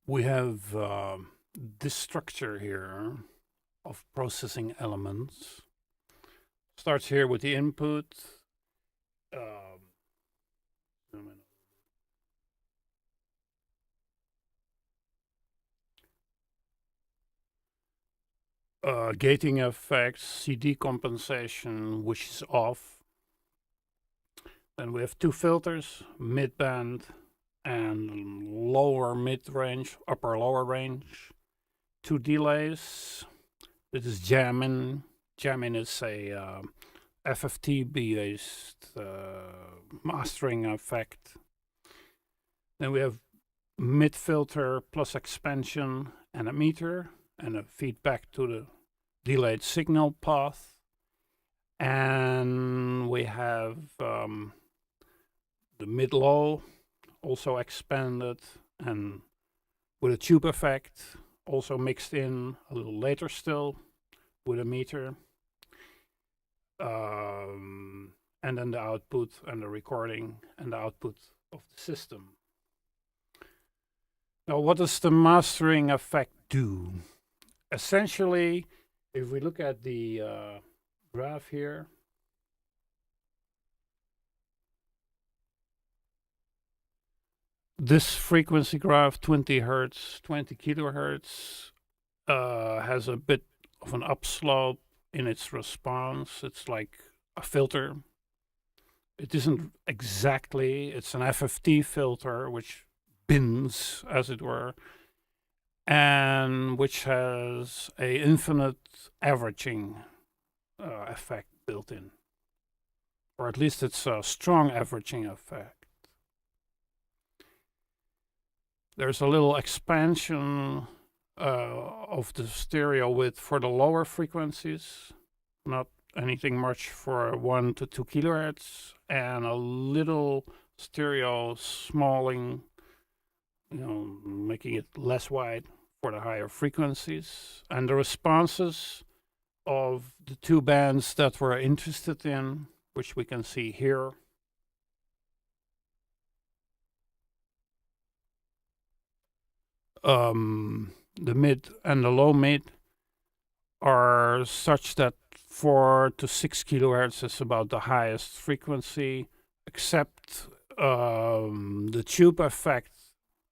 We have this structure here of processing elements. Starts here with the input. Gating effects, CD compensation, which is off. Then we have two filters, mid-band and lower mid-range, upper lower range. Two delays. This is jamming. Jamming is a FFT-based mastering effect. Then we have mid filter plus expansion and a meter and a feedback to the delayed signal path. And we have the mid-low also expanded and with a tube effect also mixed in a little later still with a meter. And then the output and the recording and the output of the system. Now, what does the mastering effect do? Essentially, if we look at the graph here, this frequency graph, 20 hertz, 20 kilohertz, has a bit of an upslope in its response. It's like a filter. It isn't exactly, it's an FFT filter, which bends, as it were, and which has a infinite averaging effect built in. Or at least it's a strong averaging effect. There's a little expansion of the stereo width for the lower frequencies, not anything much for 1 to 2 kilohertz, and a little stereo smalling, making it less wide for the higher frequencies. And the responses of the two bands that we're interested in, which we can see here, the mid and the low mid are such that 4 to 6 kilohertz is about the highest frequency, except the tube effect,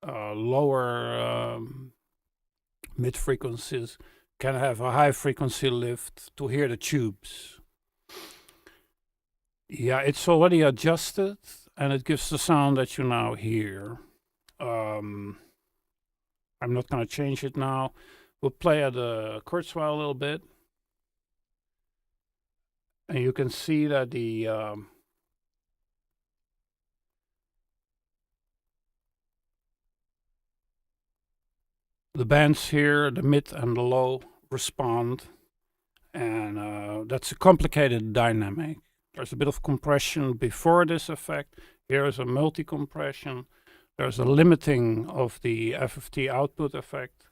lower mid frequencies can have a high frequency lift to hear the tubes. Yeah, it's already adjusted and it gives the sound that you now hear. I'm not going to change it now. We'll play at the Kurzweil a little bit. And you can see that the bands here, the mid and the low, respond. And that's a complicated dynamic. There's a bit of compression before this effect. Here is a multi-compression. There's a limiting of the FFT output effect.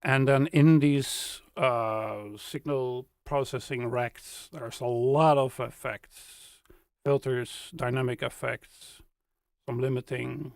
And then in these signal processing racks, there's a lot of effects. Filters, dynamic effects, some limiting.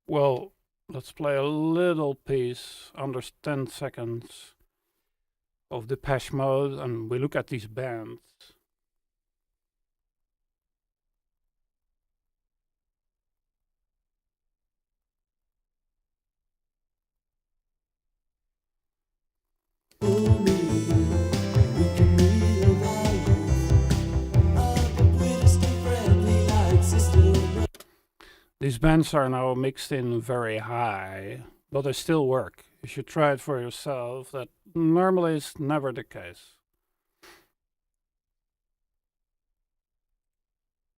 Well, Let's play a little piece under 10 seconds of Depeche Mode, and we look at these bands. These bands are now mixed in very high, but they still work. You should try it for yourself. That normally is never the case.